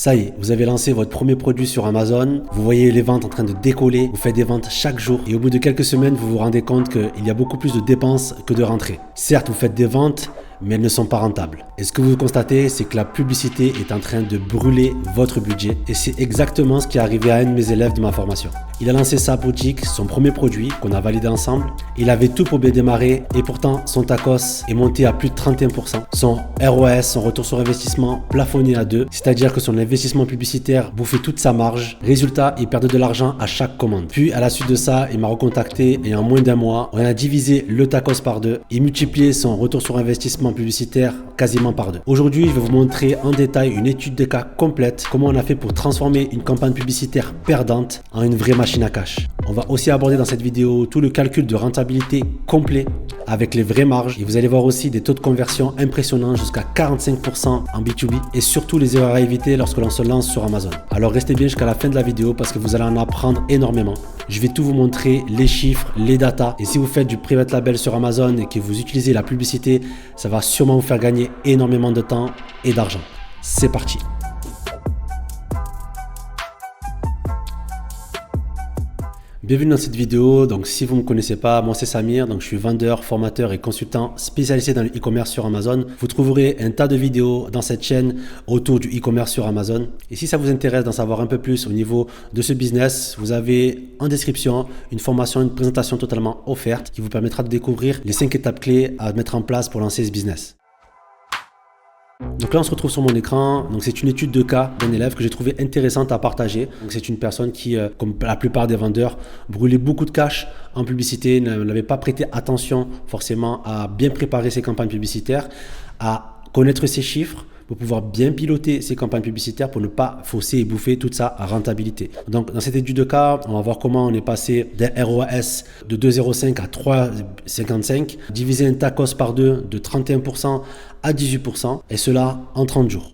Ça y est, vous avez lancé votre premier produit sur Amazon, vous voyez les ventes en train de décoller, vous faites des ventes chaque jour et au bout de quelques semaines, vous vous rendez compte qu'il y a beaucoup plus de dépenses que de rentrées. Certes, vous faites des ventes, mais elles ne sont pas rentables. Et ce que vous constatez, c'est que la publicité est en train de brûler votre budget et c'est exactement ce qui est arrivé à un de mes élèves de ma formation. Il a lancé sa boutique, son premier produit qu'on a validé ensemble. Il avait tout pour bien démarrer et pourtant son tacos est monté à plus de 31%. Son ROS, son retour sur investissement, plafonné à 2, c'est-à-dire que son investissement publicitaire bouffait toute sa marge. Résultat, il perdait de l'argent à chaque commande. Puis à la suite de ça, il m'a recontacté et en moins d'un mois, on a divisé le tacos par 2 et multiplié son retour sur investissement publicitaire quasiment par 2. Aujourd'hui, je vais vous montrer en détail une étude de cas complète, comment on a fait pour transformer une campagne publicitaire perdante en une vraie machine à cash. On va aussi aborder dans cette vidéo tout le calcul de rentabilité complet avec les vraies marges et vous allez voir aussi des taux de conversion impressionnants jusqu'à 45% en B2B et surtout les erreurs à éviter lorsque l'on se lance sur Amazon. Alors restez bien jusqu'à la fin de la vidéo parce que vous allez en apprendre énormément. Je vais tout vous montrer, les chiffres, les datas et si vous faites du private label sur Amazon et que vous utilisez la publicité, ça va sûrement vous faire gagner énormément de temps et d'argent. C'est parti! Bienvenue dans cette vidéo. Donc si vous ne me connaissez pas, moi c'est Samir, donc je suis vendeur, formateur et consultant spécialisé dans le e-commerce sur Amazon. Vous trouverez un tas de vidéos dans cette chaîne autour du e-commerce sur Amazon. Et si ça vous intéresse d'en savoir un peu plus au niveau de ce business, vous avez en description une formation, une présentation totalement offerte qui vous permettra de découvrir les 5 étapes clés à mettre en place pour lancer ce business. Donc là on se retrouve sur mon écran, donc c'est une étude de cas d'un élève que j'ai trouvé intéressante à partager. Donc c'est une personne qui, comme la plupart des vendeurs, brûlait beaucoup de cash en publicité, n'avait pas prêté attention forcément à bien préparer ses campagnes publicitaires, à connaître ses chiffres, pour pouvoir bien piloter ses campagnes publicitaires pour ne pas fausser et bouffer toute sa rentabilité. Donc dans cette étude de cas, on va voir comment on est passé d'un ROS de 2,05 à 3,55, diviser un tacos par 2 de 31% à 18% et cela en 30 jours.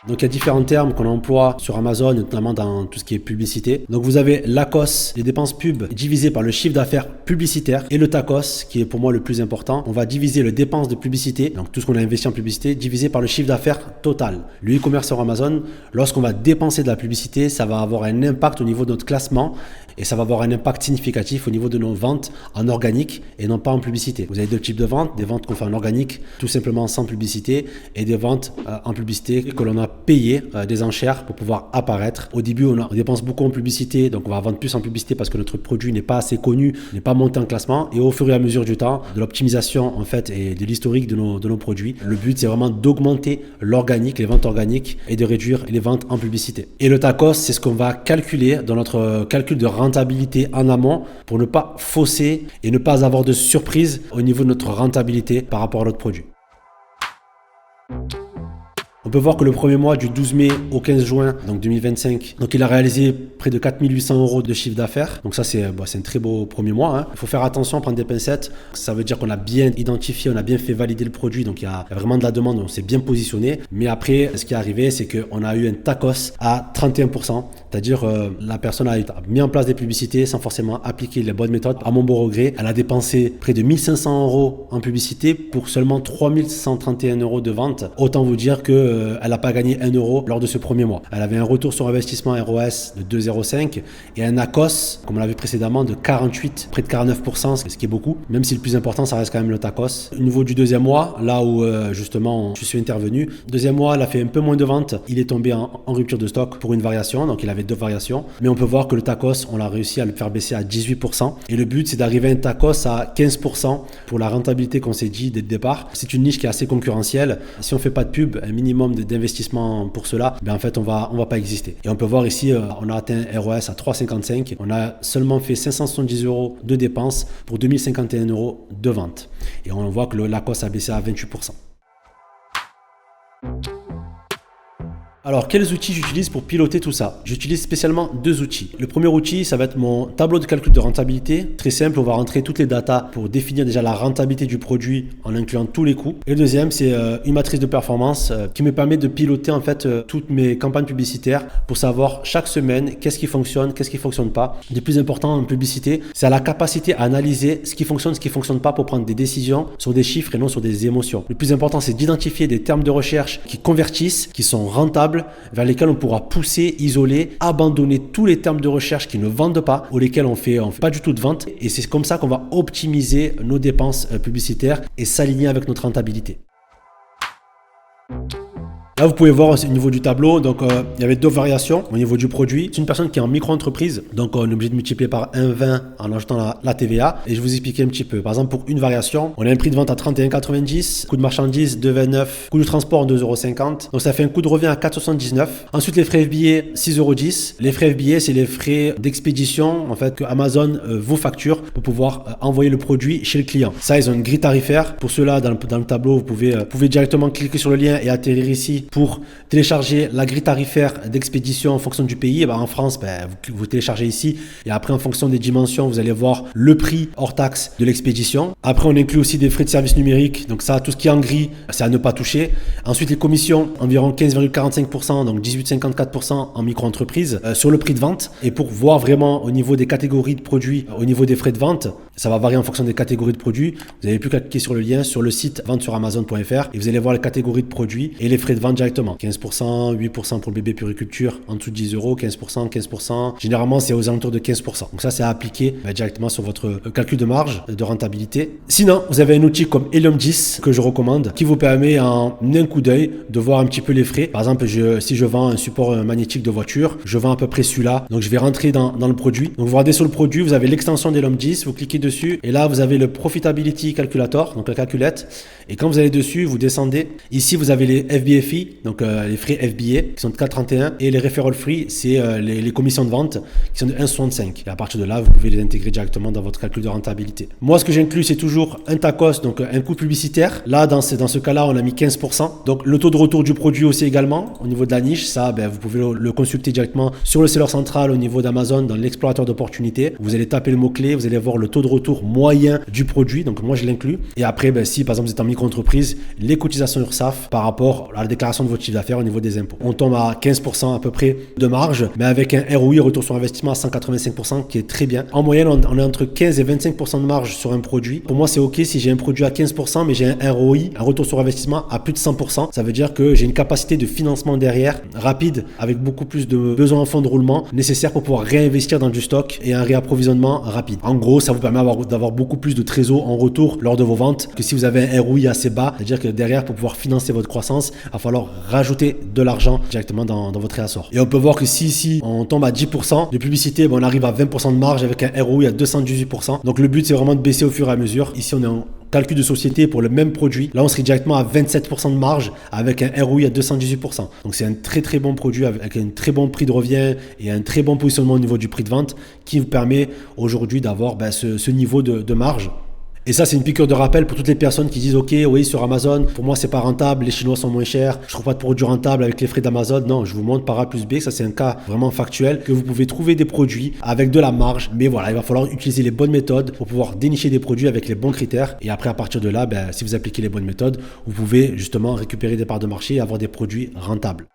Donc il y a différents termes qu'on emploie sur Amazon, notamment dans tout ce qui est publicité. Donc vous avez l'ACOS, les dépenses pub divisées par le chiffre d'affaires publicitaire, et le TACOS, qui est pour moi le plus important. On va diviser les dépenses de publicité, donc tout ce qu'on a investi en publicité, divisé par le chiffre d'affaires total. Le e-commerce sur Amazon, lorsqu'on va dépenser de la publicité, ça va avoir un impact au niveau de notre classement et ça va avoir un impact significatif au niveau de nos ventes en organique et non pas en publicité. Vous avez deux types de ventes, des ventes qu'on fait en organique, tout simplement sans publicité, et des ventes en publicité que l'on a payé des enchères pour pouvoir apparaître. Au début, on dépense beaucoup en publicité, donc on va vendre plus en publicité parce que notre produit n'est pas assez connu, n'est pas monté en classement, et au fur et à mesure du temps, de l'optimisation en fait et de l'historique de nos produits, le but c'est vraiment d'augmenter l'organique, les ventes organiques et de réduire les ventes en publicité. Et le TACOS, c'est ce qu'on va calculer dans notre calcul de rentabilité en amont pour ne pas fausser et ne pas avoir de surprise au niveau de notre rentabilité par rapport à notre produit. On peut voir que le premier mois du 12 mai au 15 juin donc 2025, donc il a réalisé près de 4 800 € de chiffre d'affaires. Donc ça c'est un très beau premier mois. Hein. Il faut faire attention, prendre des pincettes. Ça veut dire qu'on a bien identifié, on a bien fait valider le produit. Donc il y a vraiment de la demande, on s'est bien positionné. Mais après, ce qui est arrivé, c'est qu'on a eu un TACOS à 31%. C'est-à-dire la personne a mis en place des publicités sans forcément appliquer les bonnes méthodes. À mon beau regret, elle a dépensé près de 1 500 € en publicité pour seulement 3 131 € de vente. Autant vous dire que elle n'a pas gagné 1 euro lors de ce premier mois. Elle avait un retour sur investissement ROS de 2,05 et un ACOS, comme on l'a vu précédemment, de 48, près de 49%, ce qui est beaucoup. Même si le plus important, ça reste quand même le TACOS. Au niveau du deuxième mois, là où justement je suis intervenu, deuxième mois, elle a fait un peu moins de ventes. Il est tombé en rupture de stock pour une variation, donc il avait 2 variations. Mais on peut voir que le TACOS, on a réussi à le faire baisser à 18%. Et le but, c'est d'arriver à un TACOS à 15% pour la rentabilité qu'on s'est dit dès le départ. C'est une niche qui est assez concurrentielle. Si on ne fait pas de pub, un minimum d'investissement pour cela, ben en fait on va pas exister. Et on peut voir ici, on a atteint ROS à 3,55. On a seulement fait 570 € de dépenses pour 2051 € de vente. Et on voit que l'ACOS a baissé à 28%. Alors, quels outils j'utilise pour piloter tout ça? J'utilise spécialement deux outils. Le premier outil, ça va être mon tableau de calcul de rentabilité. Très simple, on va rentrer toutes les datas pour définir déjà la rentabilité du produit en incluant tous les coûts. Et le deuxième, c'est une matrice de performance qui me permet de piloter en fait toutes mes campagnes publicitaires pour savoir chaque semaine qu'est-ce qui fonctionne, qu'est-ce qui fonctionne pas. Le plus important en publicité, c'est la capacité à analyser ce qui fonctionne pas pour prendre des décisions sur des chiffres et non sur des émotions. Le plus important, c'est d'identifier des termes de recherche qui convertissent, qui sont rentables, vers lesquels on pourra pousser, isoler, abandonner tous les termes de recherche qui ne vendent pas ou lesquels on fait pas du tout de vente. Et c'est comme ça qu'on va optimiser nos dépenses publicitaires et s'aligner avec notre rentabilité. Là, vous pouvez voir au niveau du tableau, donc il y avait deux variations au niveau du produit. C'est une personne qui est en micro-entreprise, donc on est obligé de multiplier par 1,20 en ajoutant la TVA. Et je vais vous expliquer un petit peu. Par exemple, pour une variation, on a un prix de vente à 31,90, coût de marchandise 2,29, coût de transport 2,50 €. Donc ça fait un coût de revient à 4,79 €. Ensuite, les frais FBA 6,10 €. Les frais FBA, c'est les frais d'expédition en fait que Amazon vous facture pour pouvoir envoyer le produit chez le client. Ça, ils ont une grille tarifaire. Pour cela, dans le tableau, vous pouvez directement cliquer sur le lien et atterrir ici pour télécharger la grille tarifaire d'expédition en fonction du pays. Et en France, vous téléchargez ici et après en fonction des dimensions, vous allez voir le prix hors taxe de l'expédition. Après, on inclut aussi des frais de service numérique. Donc ça, tout ce qui est en gris, c'est à ne pas toucher. Ensuite, les commissions, environ 15,45%, donc 18,54% en micro-entreprise sur le prix de vente. Et pour voir vraiment au niveau des catégories de produits, au niveau des frais de vente, ça va varier en fonction des catégories de produits. Vous n'avez plus qu'à cliquer sur le lien sur le site vente-sur-amazon.fr et vous allez voir les catégories de produits et les frais de vente directement. 15%, 8% pour le bébé puriculture en dessous de 10 €, 15%, 15%. Généralement, c'est aux alentours de 15%. Donc ça, c'est à appliquer directement sur votre calcul de marge de rentabilité. Sinon, vous avez un outil comme Helium 10 que je recommande qui vous permet en un coup d'œil de voir un petit peu les frais. Par exemple, si je vends un support magnétique de voiture, je vends à peu près celui-là. Donc je vais rentrer dans le produit. Donc vous regardez sur le produit, vous avez l'extension d'Helium 10, vous cliquez dessus et là, vous avez le Profitability Calculator, donc la calculette. Et quand vous allez dessus, vous descendez. Ici, vous avez les FBFI, donc les frais FBA qui sont de 4,31 et les referral free, c'est les commissions de vente qui sont de 1,65. Et à partir de là, vous pouvez les intégrer directement dans votre calcul de rentabilité. Moi, ce que j'inclus, c'est toujours un TACOS, donc un coût publicitaire. Là, dans ce cas-là, on a mis 15%. Donc le taux de retour du produit aussi également au niveau de la niche. Ça, vous pouvez le consulter directement sur le seller central au niveau d'Amazon dans l'explorateur d'opportunités. Vous allez taper le mot-clé, vous allez voir le taux de retour moyen du produit. Donc moi, je l'inclus. Et après, si par exemple vous êtes en micro-entreprise, les cotisations URSSAF par rapport à la déclaration de votre chiffre d'affaires au niveau des impôts. On tombe à 15% à peu près de marge, mais avec un ROI, retour sur investissement, à 185% qui est très bien. En moyenne, on est entre 15 et 25% de marge sur un produit. Pour moi, c'est OK si j'ai un produit à 15%, mais j'ai un ROI, un retour sur investissement à plus de 100%. Ça veut dire que j'ai une capacité de financement derrière, rapide, avec beaucoup plus de besoins en fonds de roulement nécessaires pour pouvoir réinvestir dans du stock et un réapprovisionnement rapide. En gros, ça vous permet d'avoir beaucoup plus de trésor en retour lors de vos ventes que si vous avez un ROI assez bas. C'est-à-dire que derrière, pour pouvoir financer votre croissance, il va falloir rajouter de l'argent directement dans votre réassort. Et on peut voir que si ici on tombe à 10% de publicité, on arrive à 20% de marge avec un ROI à 218%. Donc le but, c'est vraiment de baisser au fur et à mesure. Ici, on est en calcul de société pour le même produit. Là, on serait directement à 27% de marge avec un ROI à 218%. Donc c'est un très très bon produit avec un très bon prix de revient et un très bon positionnement au niveau du prix de vente qui vous permet aujourd'hui d'avoir ce niveau de marge. Et ça, c'est une piqûre de rappel pour toutes les personnes qui disent « Ok, oui, sur Amazon, pour moi, c'est pas rentable, les Chinois sont moins chers, je trouve pas de produits rentables avec les frais d'Amazon. » Non, je vous montre par A plus B, ça c'est un cas vraiment factuel, que vous pouvez trouver des produits avec de la marge. Mais voilà, il va falloir utiliser les bonnes méthodes pour pouvoir dénicher des produits avec les bons critères. Et après, à partir de là, si vous appliquez les bonnes méthodes, vous pouvez justement récupérer des parts de marché et avoir des produits rentables.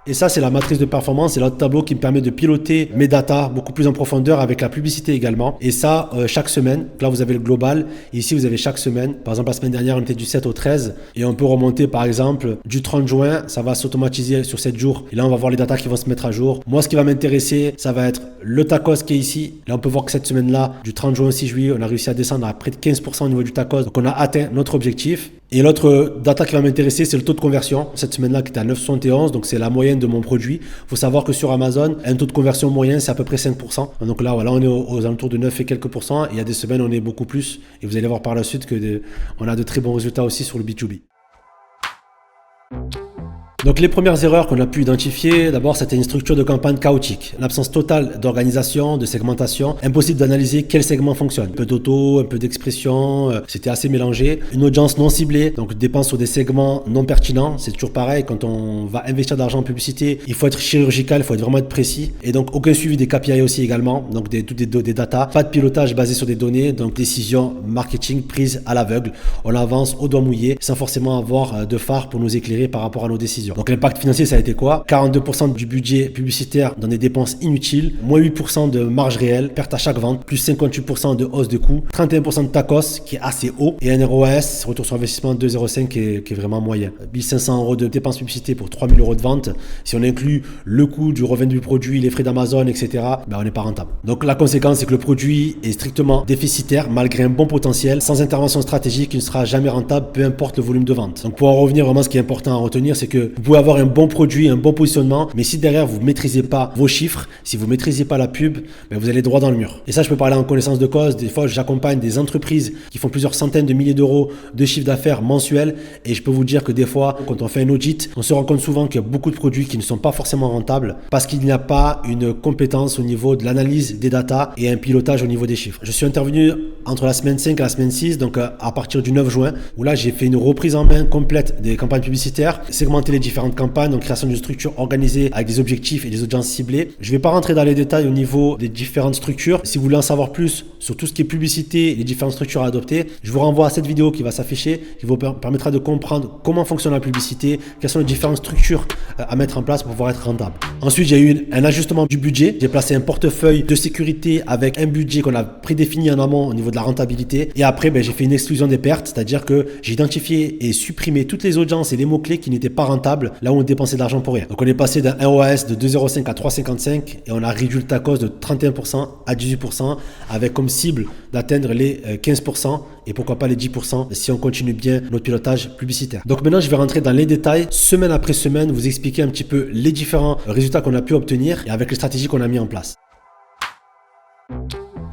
Et ça, c'est la matrice de performance, c'est l'autre tableau qui me permet de piloter mes datas beaucoup plus en profondeur avec la publicité également. Et ça, chaque semaine. Là, vous avez le global. Et ici, vous avez chaque semaine. Par exemple, la semaine dernière, on était du 7 au 13. Et on peut remonter, par exemple, du 30 juin. Ça va s'automatiser sur 7 jours. Et là, on va voir les datas qui vont se mettre à jour. Moi, ce qui va m'intéresser, ça va être le TACOS qui est ici. Là, on peut voir que cette semaine-là, du 30 juin au 6 juillet, on a réussi à descendre à près de 15% au niveau du TACOS. Donc, on a atteint notre objectif. Et l'autre data qui va m'intéresser, c'est le taux de conversion. Cette semaine-là, qui était à 9,71, donc c'est la moyenne de mon produit. Il faut savoir que sur Amazon, un taux de conversion moyen, c'est à peu près 5%. Donc là, voilà, on est aux alentours de 9 et quelques pourcents. Et il y a des semaines, on est beaucoup plus. Et vous allez voir par la suite que on a de très bons résultats aussi sur le B2B. Donc les premières erreurs qu'on a pu identifier, d'abord c'était une structure de campagne chaotique, l'absence totale d'organisation, de segmentation, impossible d'analyser quel segment fonctionne. Un peu d'auto, un peu d'expression, c'était assez mélangé. Une audience non ciblée, donc dépense sur des segments non pertinents, c'est toujours pareil, quand on va investir de l'argent en publicité, il faut être chirurgical, il faut vraiment être précis. Et donc aucun suivi des KPI aussi également, donc des data, pas de pilotage basé sur des données, donc décision marketing prise à l'aveugle. On avance au doigt mouillé sans forcément avoir de phare pour nous éclairer par rapport à nos décisions. Donc l'impact financier, ça a été quoi? 42% du budget publicitaire dans des dépenses inutiles, moins 8% de marge réelle, perte à chaque vente, plus 58% de hausse de coûts, 31% de TACOS qui est assez haut et un ROAS, retour sur investissement 2,05 qui est vraiment moyen. 1500 euros de dépenses publicité pour 3000 euros de vente. Si on inclut le coût du revenu du produit, les frais d'Amazon, etc., ben on n'est pas rentable. Donc la conséquence, c'est que le produit est strictement déficitaire malgré un bon potentiel. Sans intervention stratégique, il ne sera jamais rentable, peu importe le volume de vente. Donc pour en revenir, vraiment ce qui est important à retenir, c'est que vous pouvez avoir un bon produit, un bon positionnement, mais si derrière vous ne maîtrisez pas vos chiffres, si vous ne maîtrisez pas la pub, ben vous allez droit dans le mur. Et ça, je peux parler en connaissance de cause. Des fois, j'accompagne des entreprises qui font plusieurs centaines de milliers d'euros de chiffre d'affaires mensuel et je peux vous dire que des fois, quand on fait un audit, on se rend compte souvent qu'il y a beaucoup de produits qui ne sont pas forcément rentables parce qu'il n'y a pas une compétence au niveau de l'analyse des data et un pilotage au niveau des chiffres. Je suis intervenu entre la semaine 5 et la semaine 6, donc à partir du 9 juin, où là, j'ai fait une reprise en main complète des campagnes publicitaires, segmenter les différentes campagnes, donc création d'une structure organisée avec des objectifs et des audiences ciblées. Je ne vais pas rentrer dans les détails au niveau des différentes structures. Si vous voulez en savoir plus sur tout ce qui est publicité et les différentes structures à adopter, je vous renvoie à cette vidéo qui va s'afficher, qui vous permettra de comprendre comment fonctionne la publicité, quelles sont les différentes structures à mettre en place pour pouvoir être rentable. Ensuite, j'ai eu un ajustement du budget. J'ai placé un portefeuille de sécurité avec un budget qu'on a prédéfini en amont au niveau de la rentabilité. Et après, j'ai fait une exclusion des pertes, c'est-à-dire que j'ai identifié et supprimé toutes les audiences et les mots-clés qui n'étaient pas rentables, là où on dépensait de l'argent pour rien. Donc on est passé d'un ROAS de 2,05 à 3,55 et on a réduit le TACOS de 31% à 18% avec comme cible d'atteindre les 15% et pourquoi pas les 10% si on continue bien notre pilotage publicitaire. Donc maintenant, je vais rentrer dans les détails, semaine après semaine, vous expliquer un petit peu les différents résultats qu'on a pu obtenir et avec les stratégies qu'on a mis en place.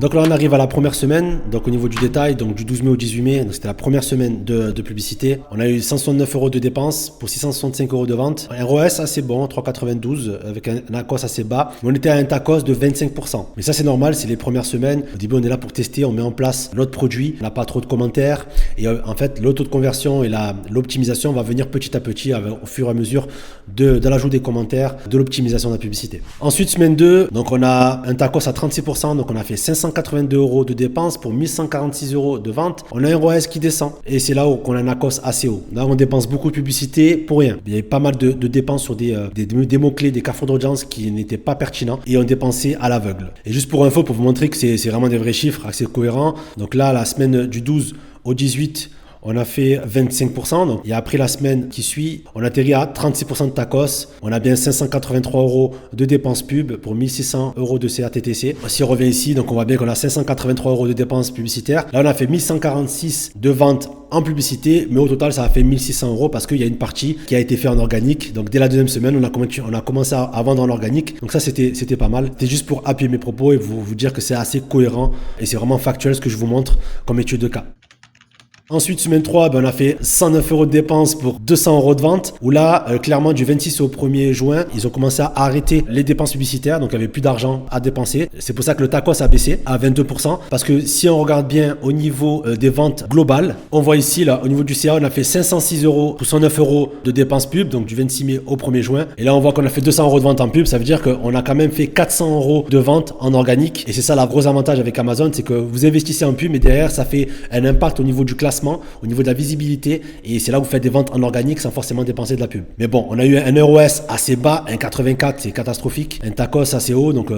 Donc là, on arrive à la première semaine, donc au niveau du détail, donc du 12 mai au 18 mai, c'était la première semaine de publicité. On a eu 169 euros de dépenses pour 665 euros de vente. Un ROS assez bon, 3,92 avec un ACOS assez bas. Mais on était à un TACOS de 25%. Mais ça, c'est normal, c'est les premières semaines. Au début, on est là pour tester, on met en place notre produit. On n'a pas trop de commentaires. Et en fait, le taux de conversion et l'optimisation va venir petit à petit au fur et à mesure de l'ajout des commentaires, de l'optimisation de la publicité. Ensuite, semaine 2, donc on a un TACOS à 36%, donc on a fait 582 euros de dépenses pour 1146 euros de vente. On a un ROAS qui descend et c'est là où on a un ACOS assez haut. Là, on dépense beaucoup de publicité pour rien. Il y avait pas mal de dépenses sur des mots-clés, des carrefours d'audience qui n'étaient pas pertinents et on dépensait à l'aveugle. Et juste pour info, pour vous montrer que c'est vraiment des vrais chiffres assez cohérents. Donc là, la semaine du 12 au 18, on a fait 25%, et après la semaine qui suit, on atterrit à 36% de TACOS. On a bien 583 euros de dépenses pub pour 1600 euros de CATTC. Si on revient ici, donc on voit bien qu'on a 583 euros de dépenses publicitaires. Là, on a fait 1146 de ventes en publicité, mais au total, ça a fait 1600 euros parce qu'il y a une partie qui a été faite en organique. Donc dès la deuxième semaine, on a commencé à vendre en organique. Donc ça, c'était pas mal. C'était juste pour appuyer mes propos et vous dire que c'est assez cohérent et c'est vraiment factuel ce que je vous montre comme étude de cas. Ensuite, semaine 3, on a fait 109 euros de dépenses pour 200 euros de vente. Où là, clairement, du 26 au 1er juin, ils ont commencé à arrêter les dépenses publicitaires. Donc, il n'y avait plus d'argent à dépenser. C'est pour ça que le TACOS a baissé à 22%. Parce que si on regarde bien au niveau des ventes globales, on voit ici, là, au niveau du CA, on a fait 506 euros pour 109 euros de dépenses pub. Donc, du 26 mai au 1er juin. Et là, on voit qu'on a fait 200 euros de vente en pub. Ça veut dire qu'on a quand même fait 400 euros de vente en organique. Et c'est ça, le gros avantage avec Amazon, c'est que vous investissez en pub, mais derrière, ça fait un impact au niveau du classement, au niveau de la visibilité, et c'est là où vous faites des ventes en organique sans forcément dépenser de la pub. Mais bon, on a eu un ROS assez bas, un 84, c'est catastrophique, un TACOS assez haut, donc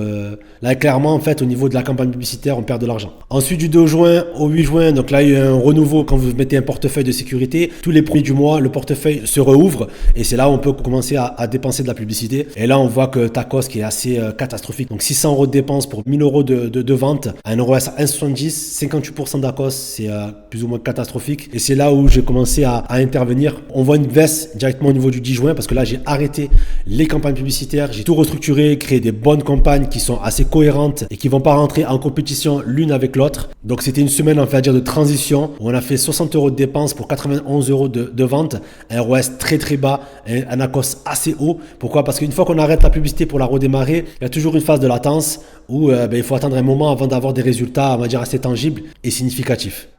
là clairement en fait au niveau de la campagne publicitaire on perd de l'argent. Ensuite du 2 juin au 8 juin, donc là il y a eu un renouveau. Quand vous mettez un portefeuille de sécurité, tous les premiers du mois le portefeuille se rouvre et c'est là où on peut commencer à dépenser de la publicité, et là on voit que TACOS qui est assez catastrophique, donc 600 euros de dépenses pour 1000 euros de vente, un ROS à 1,70, 58% d'ACOS, c'est plus ou moins catastrophique. catastrophique. Et c'est là où j'ai commencé à intervenir. On voit une baisse directement au niveau du 10 juin parce que là, j'ai arrêté les campagnes publicitaires. J'ai tout restructuré, créé des bonnes campagnes qui sont assez cohérentes et qui vont pas rentrer en compétition l'une avec l'autre. Donc, c'était une semaine, on va dire, de transition où on a fait 60 € de dépenses pour 91 € de vente. Un ROS très très bas, un ACOS assez haut. Pourquoi? Parce qu'une fois qu'on arrête la publicité pour la redémarrer, il y a toujours une phase de latence où il faut attendre un moment avant d'avoir des résultats, on va dire, assez tangibles et significatifs.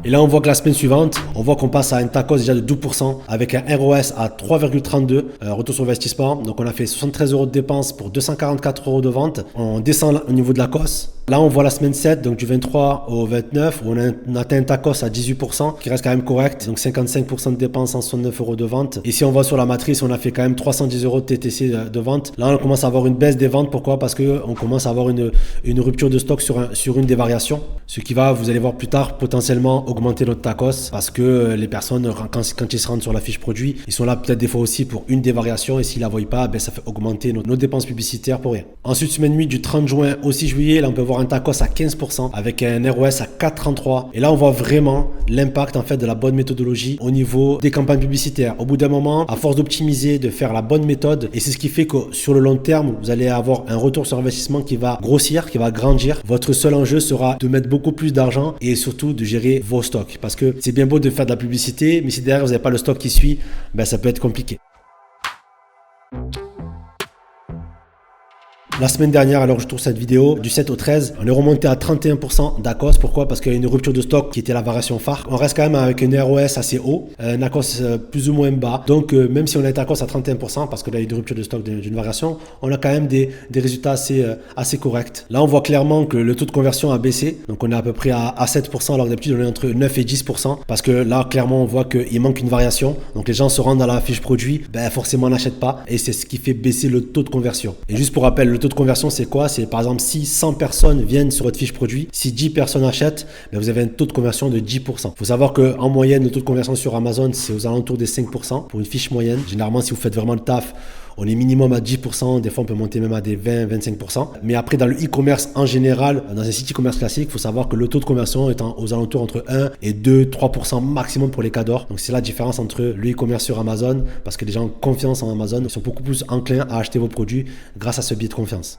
Et là, on voit que la semaine suivante, on voit qu'on passe à un TACOS déjà de 12% avec un ROS à 3,32 retour sur investissement. Donc, on a fait 73 € de dépenses pour 244 € de vente. On descend au niveau de la COS. Là, on voit la semaine 7, donc du 23 au 29, où on atteint un TACOS à 18%, qui reste quand même correct. Donc, 55% de dépenses, 169 € de vente. Et si on voit sur la matrice, on a fait quand même 310 € de TTC de vente. Là, on commence à avoir une baisse des ventes. Pourquoi? Parce qu'on commence à avoir une rupture de stock sur une des variations. Ce qui va, vous allez voir plus tard, potentiellement augmenter notre TACOS parce que les personnes, quand ils se rendent sur la fiche produit, ils sont là peut-être des fois aussi pour une des variations et s'ils la voient pas, ça fait augmenter nos dépenses publicitaires pour rien. Ensuite, semaine 8 du 30 juin au 6 juillet, là on peut voir un TACOS à 15% avec un ROS à 4,33 et là on voit vraiment l'impact en fait de la bonne méthodologie au niveau des campagnes publicitaires. Au bout d'un moment, à force d'optimiser, de faire la bonne méthode, et c'est ce qui fait que sur le long terme, vous allez avoir un retour sur investissement qui va grossir, qui va grandir. Votre seul enjeu sera de mettre beaucoup plus d'argent et surtout de gérer vos stocks. Parce que c'est bien beau de faire de la publicité, mais si derrière vous n'avez pas le stock qui suit, ça peut être compliqué. La semaine dernière, alors je tourne cette vidéo, du 7 au 13, on est remonté à 31% d'ACOS. Pourquoi? Parce qu'il y a une rupture de stock qui était la variation phare. On reste quand même avec un ROS assez haut, un ACOS plus ou moins bas. Donc même si on est ACOS à 31%, parce que là il y a une rupture de stock d'une variation, on a quand même des résultats assez corrects. Là on voit clairement que le taux de conversion a baissé. Donc on est à peu près à 7%, alors que d'habitude on est entre 9 et 10%. Parce que là clairement on voit qu'il manque une variation. Donc les gens se rendent à la fiche produit, forcément on n'achète pas. Et c'est ce qui fait baisser le taux de conversion. Et juste pour rappel, le taux de conversion, c'est quoi? C'est par exemple si 100 personnes viennent sur votre fiche produit, si 10 personnes achètent, vous avez un taux de conversion de 10%. Il faut savoir qu'en moyenne, le taux de conversion sur Amazon, c'est aux alentours des 5% pour une fiche moyenne. Généralement, si vous faites vraiment le taf, on est minimum à 10%, des fois on peut monter même à des 20-25%. Mais après, dans le e-commerce en général, dans un site e-commerce classique, il faut savoir que le taux de conversion est aux alentours entre 1 et 2-3% maximum pour les cas d'or. Donc c'est la différence entre le e-commerce sur Amazon, parce que les gens ont confiance en Amazon, ils sont beaucoup plus enclins à acheter vos produits grâce à ce biais de confiance.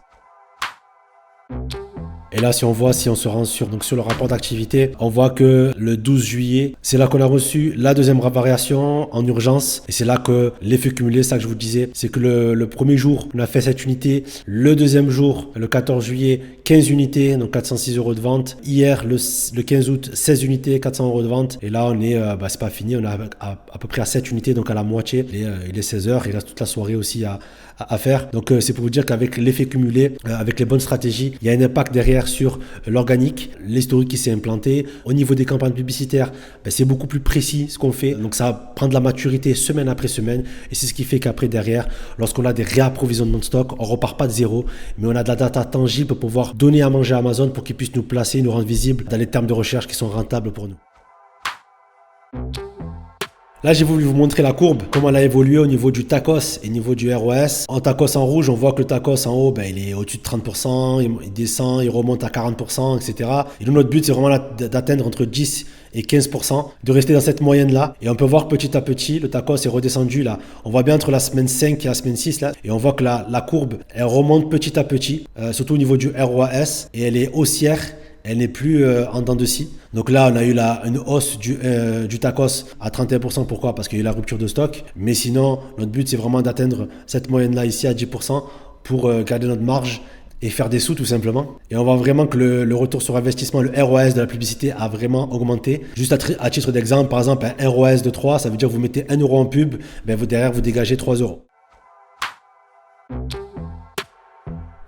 Et là, si on se rend sur le rapport d'activité, on voit que le 12 juillet, c'est là qu'on a reçu la deuxième variation en urgence. Et c'est là que l'effet cumulé, ça que je vous disais, c'est que le premier jour, on a fait 7 unités. Le deuxième jour, le 14 juillet, 15 unités, donc 406 € de vente. Hier, le 15 août, 16 unités, 400 € de vente. Et là, on est, c'est pas fini, on est à peu près à 7 unités, donc à la moitié. Et il est 16h, il reste toute la soirée aussi à faire. Donc c'est pour vous dire qu'avec l'effet cumulé, avec les bonnes stratégies, il y a un impact derrière sur l'organique, l'historique qui s'est implanté. Au niveau des campagnes publicitaires, c'est beaucoup plus précis ce qu'on fait. Donc ça prend de la maturité semaine après semaine. Et c'est ce qui fait qu'après derrière, lorsqu'on a des réapprovisionnements de stock, on repart pas de zéro, mais on a de la data tangible pour pouvoir donner à manger à Amazon pour qu'ils puissent nous placer, nous rendre visibles dans les termes de recherche qui sont rentables pour nous. Là, j'ai voulu vous montrer la courbe, comment elle a évolué au niveau du TACOS et au niveau du ROS. En TACOS en rouge, on voit que le TACOS en haut, il est au-dessus de 30%, il descend, il remonte à 40%, etc. Et nous, notre but, c'est vraiment d'atteindre entre 10 et 15%, de rester dans cette moyenne-là. Et on peut voir petit à petit, le TACOS est redescendu là. On voit bien entre la semaine 5 et la semaine 6 là. Et on voit que la courbe, elle remonte petit à petit, surtout au niveau du ROS. Et elle est haussière. Elle n'est plus en dents de scie. Donc là, on a eu une hausse du TACOS à 31%. Pourquoi? Parce qu'il y a eu la rupture de stock. Mais sinon, notre but, c'est vraiment d'atteindre cette moyenne-là ici à 10% pour garder notre marge et faire des sous tout simplement. Et on voit vraiment que le retour sur investissement, le ROS de la publicité a vraiment augmenté. Juste à titre d'exemple, par exemple, un ROS de 3, ça veut dire que vous mettez 1 € en pub, derrière, vous dégagez 3 €.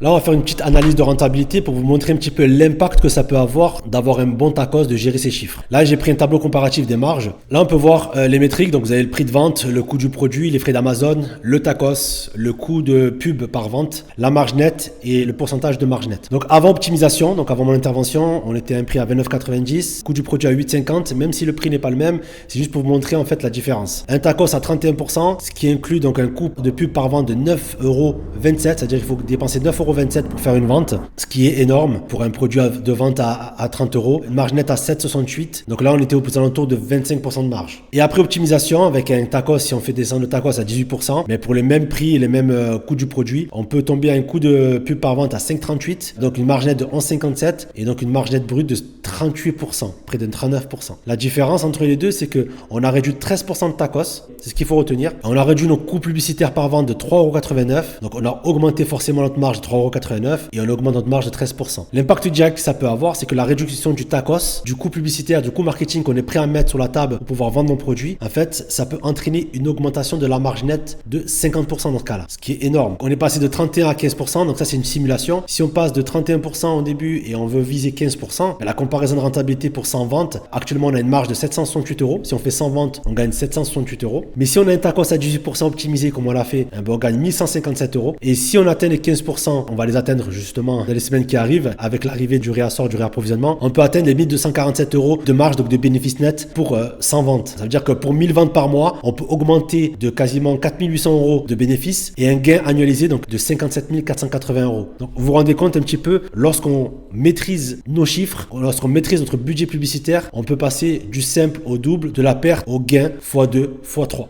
Là, on va faire une petite analyse de rentabilité pour vous montrer un petit peu l'impact que ça peut avoir d'avoir un bon TACOS, de gérer ses chiffres. Là, j'ai pris un tableau comparatif des marges. Là, on peut voir les métriques. Donc, vous avez le prix de vente, le coût du produit, les frais d'Amazon, le TACOS, le coût de pub par vente, la marge nette et le pourcentage de marge nette. Donc, avant optimisation, donc avant mon intervention, on était à un prix à 29,90, coût du produit à 8,50. Même si le prix n'est pas le même, c'est juste pour vous montrer en fait la différence. Un TACOS à 31%, ce qui inclut donc un coût de pub par vente de 9,27 €, c'est-à-dire qu'il faut dépenser 9 € 7,27€ pour faire une vente, ce qui est énorme pour un produit de vente à 30€. Une marge nette à 7,68€. Donc là, on était aux alentours de 25% de marge. Et après optimisation, avec un tacos, si on fait descendre le tacos à 18%, mais pour les mêmes prix et les mêmes coûts du produit, on peut tomber à un coût de pub par vente à 5,38, donc une marge nette de 11,57 et donc une marge nette brute de 38%, près de 39%. La différence entre les deux, c'est que on a réduit 13% de tacos, c'est ce qu'il faut retenir. On a réduit nos coûts publicitaires par vente de 3,89€, donc on a augmenté forcément notre marge de 3,89€ et on augmente notre marge de 13%. L'impact direct que ça peut avoir, c'est que la réduction du tacos, du coût publicitaire, du coût marketing qu'on est prêt à mettre sur la table pour pouvoir vendre nos produits, en fait, ça peut entraîner une augmentation de la marge nette de 50% dans ce cas-là, ce qui est énorme. On est passé de 31 à 15%, donc ça c'est une simulation. Si on passe de 31% au début et on veut viser 15%, la comparaison de rentabilité pour 100 ventes, actuellement on a une marge de 768€. Si on fait 100 ventes, on gagne 768€. Mais si on a un tacos à 18% optimisé comme on l'a fait, on gagne 1157€. Et si on atteint les 15%, on va les atteindre justement dans les semaines qui arrivent avec l'arrivée du réassort, du réapprovisionnement, on peut atteindre les 1247€ de marge, donc de bénéfice net pour 100 ventes. Ça veut dire que pour 1000 ventes par mois, on peut augmenter de quasiment 4800€ de bénéfice et un gain annualisé donc de 57 480€. Donc vous vous rendez compte un petit peu, lorsqu'on maîtrise nos chiffres, lorsqu'on maîtrise notre budget publicitaire, on peut passer du simple au double, de la perte au gain x2, x3.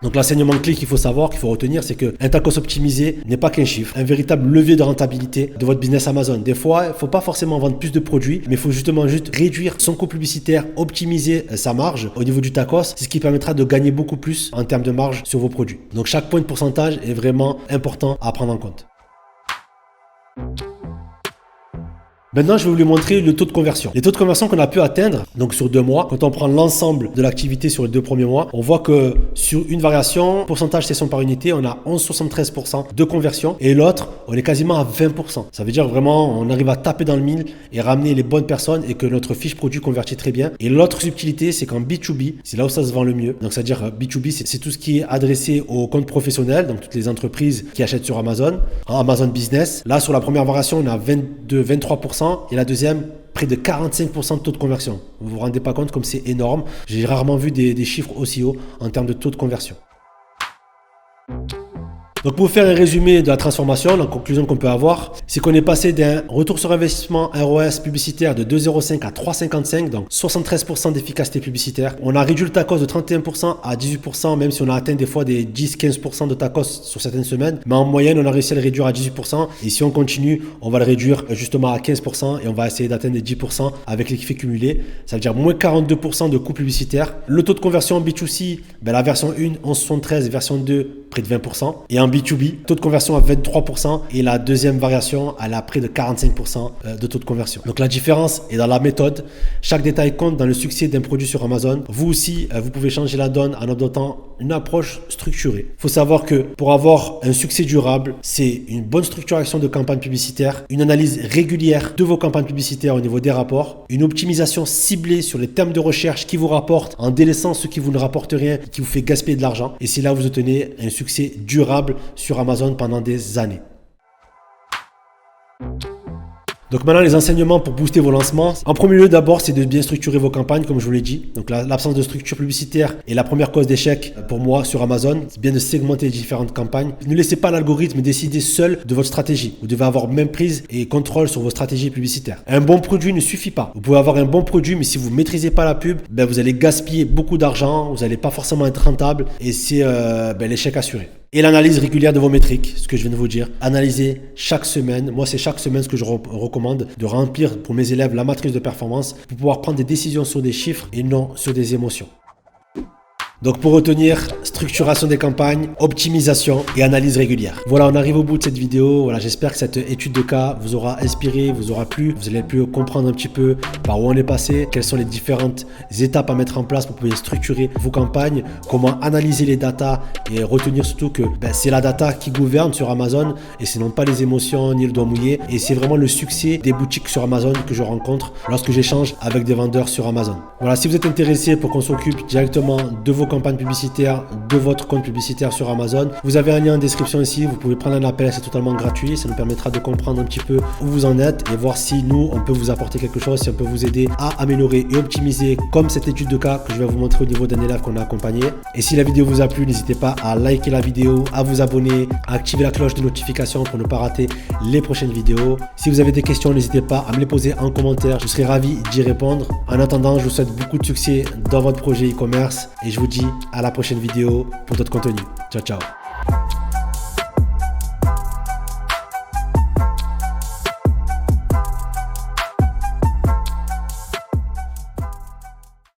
Donc l'enseignement clé qu'il faut savoir, qu'il faut retenir, c'est qu'un tacos optimisé n'est pas qu'un chiffre, un véritable levier de rentabilité de votre business Amazon. Des fois, il ne faut pas forcément vendre plus de produits, mais il faut justement juste réduire son coût publicitaire, optimiser sa marge au niveau du tacos. C'est ce qui permettra de gagner beaucoup plus en termes de marge sur vos produits. Donc chaque point de pourcentage est vraiment important à prendre en compte. Maintenant, je vais vous montrer le taux de conversion. Les taux de conversion qu'on a pu atteindre, donc sur 2 mois, quand on prend l'ensemble de l'activité sur les 2 premiers mois, on voit que sur une variation, pourcentage session par unité, on a 11,73% de conversion et l'autre, on est quasiment à 20%. Ça veut dire vraiment, on arrive à taper dans le mille et ramener les bonnes personnes et que notre fiche produit convertit très bien. Et l'autre subtilité, c'est qu'en B2B, c'est là où ça se vend le mieux. Donc, c'est-à-dire B2B, c'est tout ce qui est adressé aux comptes professionnels, donc toutes les entreprises qui achètent sur Amazon, Amazon Business. Là, sur la première variation, on a 23%. Et la deuxième, près de 45% de taux de conversion. Vous vous rendez pas compte comme c'est énorme. J'ai rarement vu des chiffres aussi hauts en termes de taux de conversion. Donc pour faire un résumé de la transformation, la conclusion qu'on peut avoir, c'est qu'on est passé d'un retour sur investissement ROS publicitaire de 2,05 à 3,55, donc 73% d'efficacité publicitaire. On a réduit le tacos de 31% à 18%, même si on a atteint des fois des 10-15% de tacos sur certaines semaines. Mais en moyenne, on a réussi à le réduire à 18%. Et si on continue, on va le réduire justement à 15% et on va essayer d'atteindre les 10% avec l'effet cumulé. Ça veut dire moins 42% de coûts publicitaires. Le taux de conversion en B2C, la version 1, 11,73, version 2, près de 20%. Et en B2B, taux de conversion à 23% et la deuxième variation, elle a près de 45% de taux de conversion. Donc la différence est dans la méthode. Chaque détail compte dans le succès d'un produit sur Amazon. Vous aussi, vous pouvez changer la donne en adoptant une approche structurée. Il faut savoir que pour avoir un succès durable, c'est une bonne structuration de campagne publicitaire, une analyse régulière de vos campagnes publicitaires au niveau des rapports, une optimisation ciblée sur les thèmes de recherche qui vous rapportent en délaissant ceux qui vous ne rapportent rien et qui vous fait gaspiller de l'argent. Et c'est là où vous obtenez un succès durable sur Amazon pendant des années. Donc maintenant, les enseignements pour booster vos lancements. En premier lieu, d'abord, c'est de bien structurer vos campagnes, comme je vous l'ai dit. Donc l'absence de structure publicitaire est la première cause d'échec pour moi sur Amazon. C'est bien de segmenter les différentes campagnes. Ne laissez pas l'algorithme décider seul de votre stratégie. Vous devez avoir même prise et contrôle sur vos stratégies publicitaires. Un bon produit ne suffit pas. Vous pouvez avoir un bon produit, mais si vous ne maîtrisez pas la pub, vous allez gaspiller beaucoup d'argent, vous n'allez pas forcément être rentable et c'est l'échec assuré. Et l'analyse régulière de vos métriques, ce que je viens de vous dire. Analysez chaque semaine. Moi, c'est chaque semaine ce que je recommande de remplir pour mes élèves la matrice de performance pour pouvoir prendre des décisions sur des chiffres et non sur des émotions. Donc pour retenir, structuration des campagnes, optimisation et analyse régulière. Voilà, on arrive au bout de cette vidéo. Voilà, j'espère que cette étude de cas vous aura inspiré, vous aura plu. Vous allez pu comprendre un petit peu par où on est passé, quelles sont les différentes étapes à mettre en place pour pouvoir structurer vos campagnes, comment analyser les datas et retenir surtout que c'est la data qui gouverne sur Amazon et ce non pas les émotions ni le doigt mouillé. Et c'est vraiment le succès des boutiques sur Amazon que je rencontre lorsque j'échange avec des vendeurs sur Amazon. Voilà, si vous êtes intéressé pour qu'on s'occupe directement de vos campagne publicitaire de votre compte publicitaire sur Amazon. Vous avez un lien en description ici, vous pouvez prendre un appel, c'est totalement gratuit, ça nous permettra de comprendre un petit peu où vous en êtes et voir si nous, on peut vous apporter quelque chose, si on peut vous aider à améliorer et optimiser comme cette étude de cas que je vais vous montrer au niveau d'un élève qu'on a accompagné. Et si la vidéo vous a plu, n'hésitez pas à liker la vidéo, à vous abonner, à activer la cloche de notification pour ne pas rater les prochaines vidéos. Si vous avez des questions, n'hésitez pas à me les poser en commentaire, je serai ravi d'y répondre. En attendant, je vous souhaite beaucoup de succès dans votre projet e-commerce et je vous dis à la prochaine vidéo pour d'autres contenus. Ciao, ciao.